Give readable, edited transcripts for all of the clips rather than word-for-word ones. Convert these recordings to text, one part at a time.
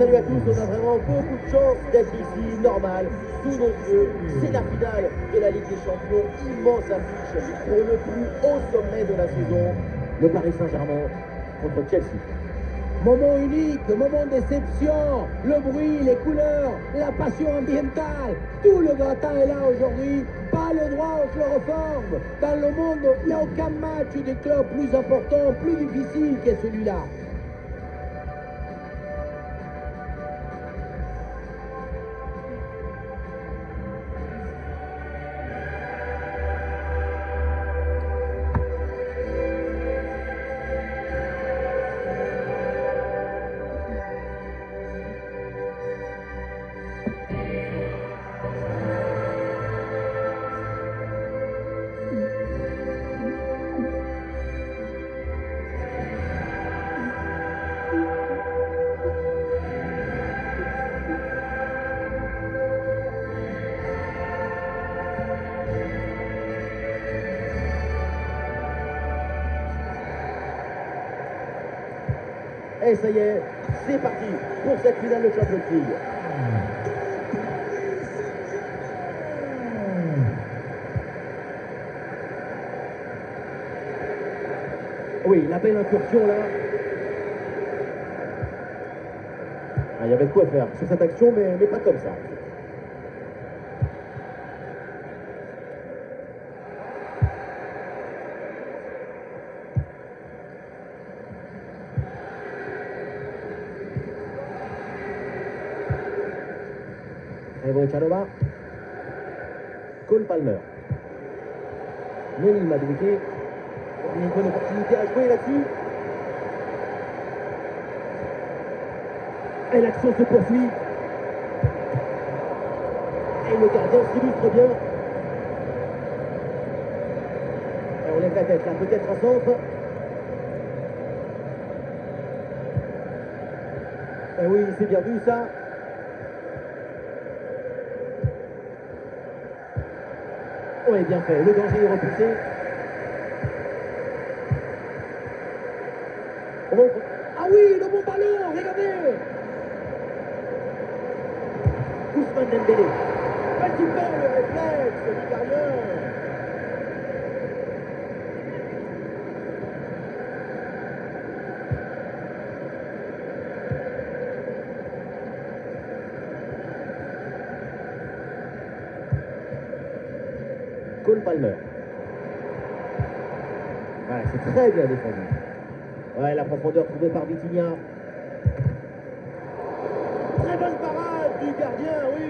salut à tous, on a vraiment beaucoup de chance d'être ici, normal, sous nos yeux. C'est la finale de la Ligue des Champions, immense affiche pour le plus haut sommet de la saison, le Paris Saint-Germain contre Chelsea. Moment unique, moment déception, le bruit, les couleurs, la passion ambientale, tout le gratin est là aujourd'hui, pas le droit au chloroforme. Dans le monde, il n'y a aucun match de club plus important, plus difficile que celui-là. Et ça y est, c'est parti pour cette finale de Champions League. Oui, la belle incursion là. Ah, il y avait de quoi faire sur cette action, mais pas comme ça. Evo Echanova, Cole Palmer, Noni Madueke, une bonne opportunité à jouer là-dessus. Et l'action se poursuit. Et le gardien s'illustre bien. Et on lève la tête là, peut-être un centre. Et oui, c'est bien vu ça. Oui, bien fait. Le danger est repoussé. Ah oui, le bon ballon, regardez. Ousmane Dembélé. Super le réflexe du gardien. Cole Palmer. Voilà, c'est très bien défendu. Ouais, la profondeur trouvée par Vitinha. Très bonne parade du gardien, oui.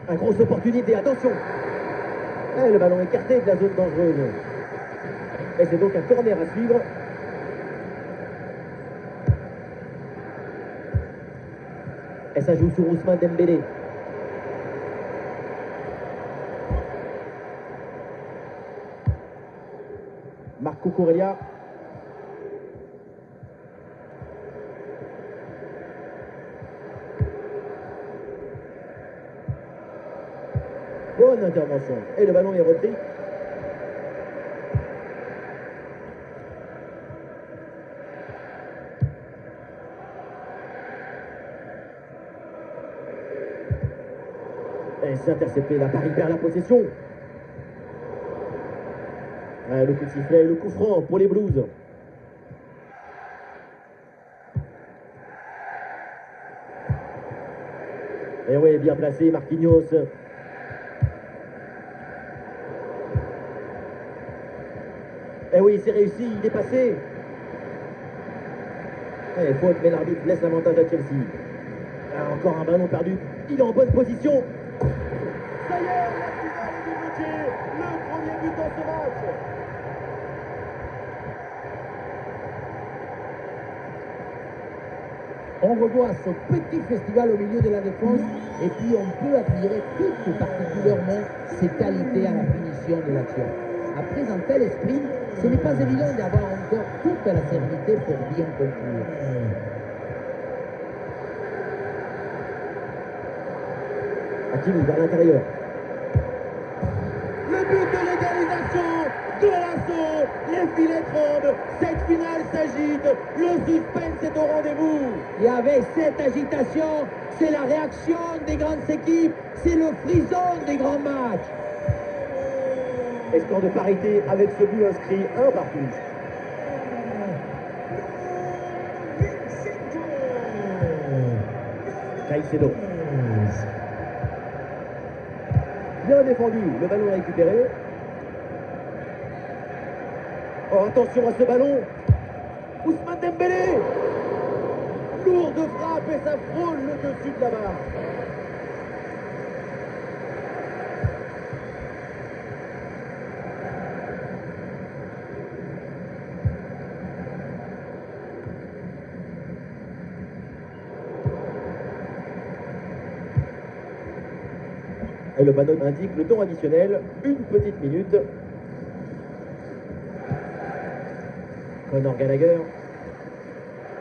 Une grosse opportunité, attention. Et le ballon écarté de la zone dangereuse. Et c'est donc un corner à suivre. Et ça joue sur Ousmane Dembélé. Marco Corellia. Bonne intervention. Et le ballon est repris. Et c'est intercepté. La Paris perd la possession. Ouais, le coup de sifflet, le coup franc pour les Blues. Et oui, bien placé, Marquinhos. Et oui, c'est réussi, il est passé. Et faute, mais l'arbitre laisse l'avantage à Chelsea. Ah, encore un ballon perdu. Il est en bonne position. Ça y est, la finale est débloquée. Le premier but dans ce match. On revoit ce petit festival au milieu de la défense et puis on peut admirer tout particulièrement ses qualités à la finition de l'action. Après un tel esprit, ce n'est pas évident d'avoir encore toute la sérénité pour bien conclure. Hakimi vers l'intérieur. le but de l'égalisation de l'assaut. Les filets tremblent, cette finale s'agite, le suspense est au rendez-vous. Et avec cette agitation, c'est la réaction des grandes équipes, c'est le frisson des grands matchs. Et score de parité avec ce but inscrit 1 partout. Caicedo. Bien défendu, le ballon récupéré. Oh, attention à ce ballon. Ousmane Dembélé. Lourde frappe et ça frôle le dessus de la barre. Et le panneau indique le temps additionnel, 1 petite minute. Conor Gallagher.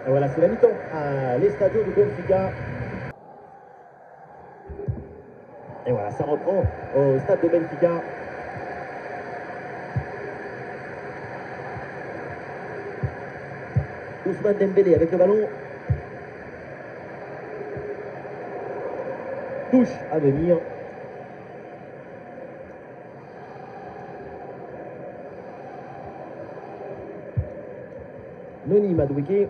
Et voilà, c'est la mi-temps à l'Estadio de Benfica. Et voilà, ça reprend au stade de Benfica. Ousmane Dembélé avec le ballon. Touche à venir. Noni Madueke.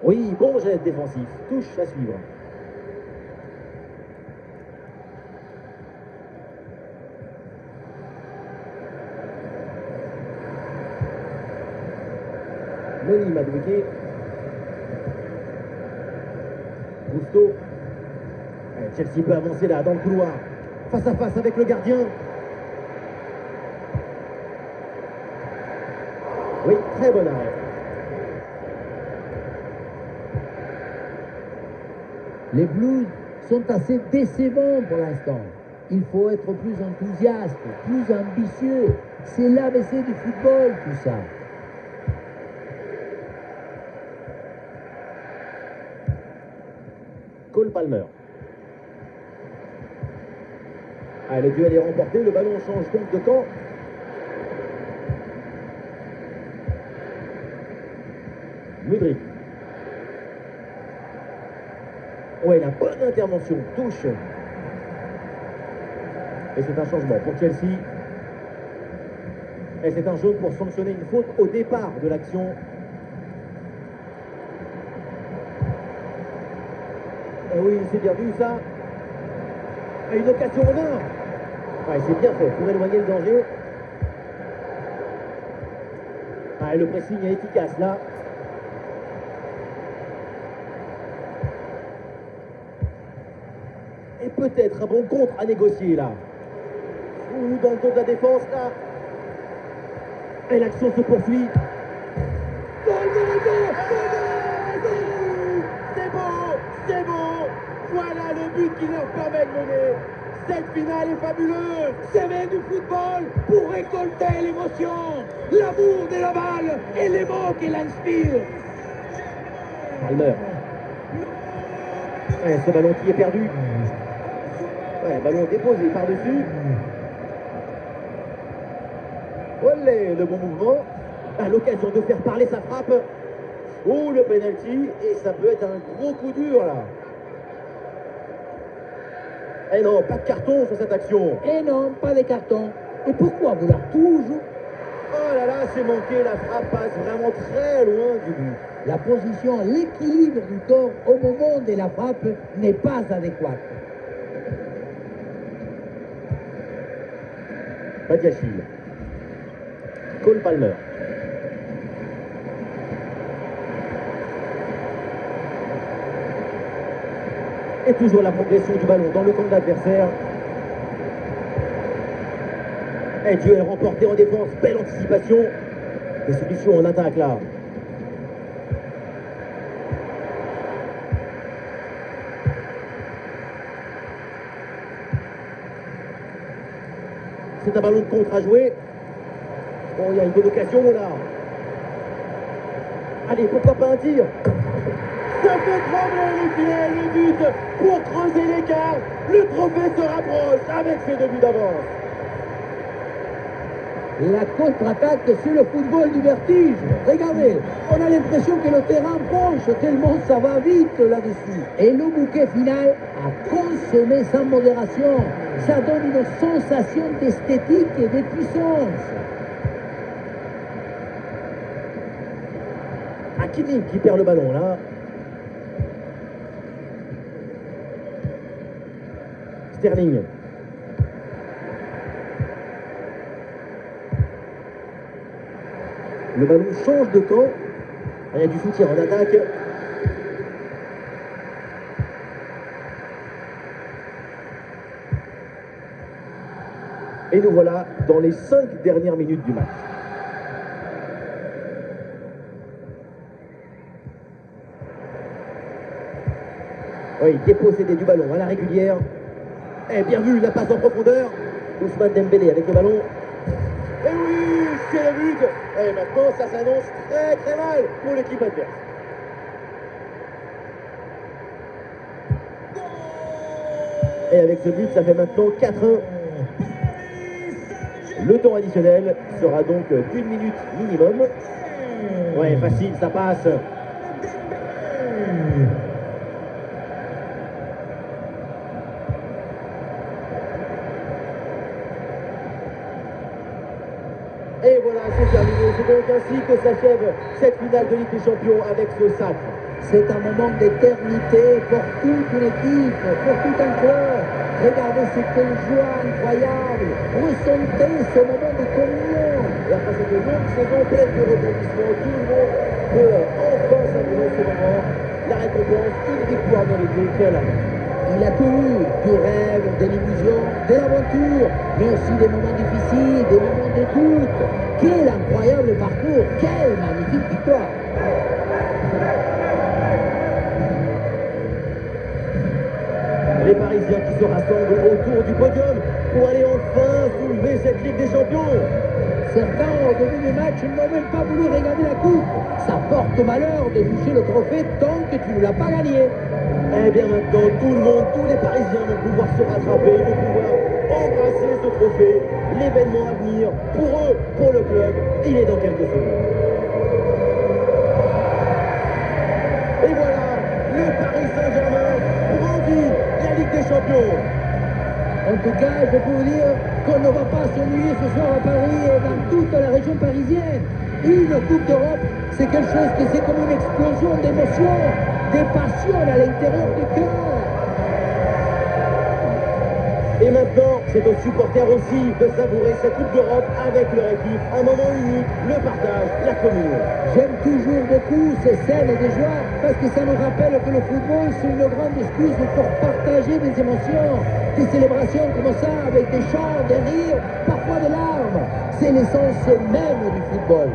Oui, bon jet défensif. Touche à suivre. Noni Madueke. Gusto. Chelsea peut avancer là, dans le couloir. Face à face avec le gardien. Oui, très bon arrêt. Les Blues sont assez décevants pour l'instant. Il faut être plus enthousiaste, plus ambitieux. C'est l'ABC du football, tout ça. Cole Palmer. Ah, le duel est remporté, le ballon change donc de camp. Mudryk. Ouais, la bonne intervention, touche. Et c'est un changement pour Chelsea. Et c'est un jaune pour sanctionner une faute au départ de l'action. Et oui, c'est bien vu ça. Et une occasion en or. Ouais, c'est bien fait pour éloigner le danger. Ah, le pressing est efficace là. Et peut-être un bon contre à négocier là. Ou dans le dos de la défense là. Et l'action se poursuit. C'est beau, c'est beau. Voilà le but qui leur permet de mener. Cette finale est fabuleuse. C'est bien du football pour récolter l'émotion, l'amour de la balle et les mots qu'elle inspire. Palmer. Ouais, ce ballon qui est perdu. Ouais, ballon déposé par-dessus. Olé, le bon mouvement. À l'occasion de faire parler sa frappe. Oh, le penalty. Et ça peut être un gros coup dur là. Eh non, pas de carton sur cette action. Et non, pas de carton. Et pourquoi vouloir toujours? Oh là là, c'est manqué. La frappe passe vraiment très loin du but. La position, l'équilibre du corps au moment de la frappe n'est pas adéquate. Badiachil. Cole Palmer. Et toujours la progression du ballon dans le camp de l'adversaire. Et duel remporté en défense. Belle anticipation. Des solutions en attaque là. C'est un ballon de contre à jouer. Bon, il y a une bonne occasion là. Allez, pourquoi pas un tir? Ça fait trembler les filets, le but pour creuser l'écart. Le trophée se rapproche avec ses 2 buts d'avance. La contre-attaque, c'est le football du vertige. Regardez, on a l'impression que le terrain penche tellement ça va vite là-dessus. Et le bouquet final à consommer sans modération. Ça donne une sensation d'esthétique et de puissance. Hakimi qui perd le ballon là. Sterling. Le ballon change de camp. Il y a du soutien en attaque. Et nous voilà dans les 5 dernières minutes du match. Oui, dépossédé du ballon à la régulière. Et bien vu, la passe en profondeur. Ousmane Dembélé avec le ballon. Et oui, c'est le but. Et maintenant, ça s'annonce très très mal pour l'équipe adverse. Et avec ce but, ça fait maintenant 4-1. Le temps additionnel sera donc d'1 minute minimum. Ouais, facile, ça passe. Et voilà, c'est terminé. C'est donc ainsi que s'achève cette finale de Ligue des Champions avec ce sacre. C'est un moment d'éternité pour toute une équipe, pour tout un club. Regardez cette joie incroyable. Ressentez ce moment de communion. Et après cette longue saison pleine de rebondissements, tout le monde peut enfin savourer ce moment. La récompense, une victoire méritée, quelle année. Il a tout eu, du rêve, de l'illusion, de l'aventure, mais aussi des moments difficiles, des moments de doute. Quel incroyable parcours, quelle magnifique victoire. Les Parisiens qui se rassemblent autour du podium pour aller enfin soulever cette Ligue des Champions. Certains, au début du match, n'ont même pas voulu regarder la coupe. Ça porte malheur de toucher le trophée tant que tu ne l'as pas gagné. Eh bien maintenant, tout le monde, tous les Parisiens vont pouvoir se rattraper, vont pouvoir embrasser ce trophée. L'événement à venir, pour eux, pour le club, il est dans quelques secondes. Et voilà, le Paris Saint-Germain brandit la Ligue des Champions. En tout cas, je peux vous dire qu'on ne va pas s'ennuyer ce soir à Paris et dans toute la région parisienne. Une Coupe d'Europe, c'est quelque chose que c'est comme une explosion d'émotions, des passions à l'intérieur du cœur. Et maintenant, c'est aux supporters aussi de savourer cette Coupe d'Europe avec leur équipe. Un moment unique, le partage, la communion. J'aime toujours beaucoup ces scènes de joie parce que ça nous rappelle que le football, c'est une grande excuse pour partager des émotions, des célébrations comme ça, avec des chants, des rires, parfois des larmes. C'est l'essence même du football.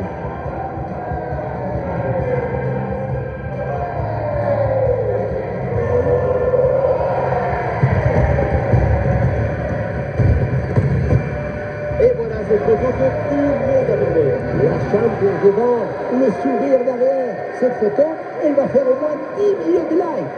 Et voilà cette photo que tout le monde attendait. La chambre devant, le sourire derrière. Cette photo, elle va faire au moins 10 millions de likes.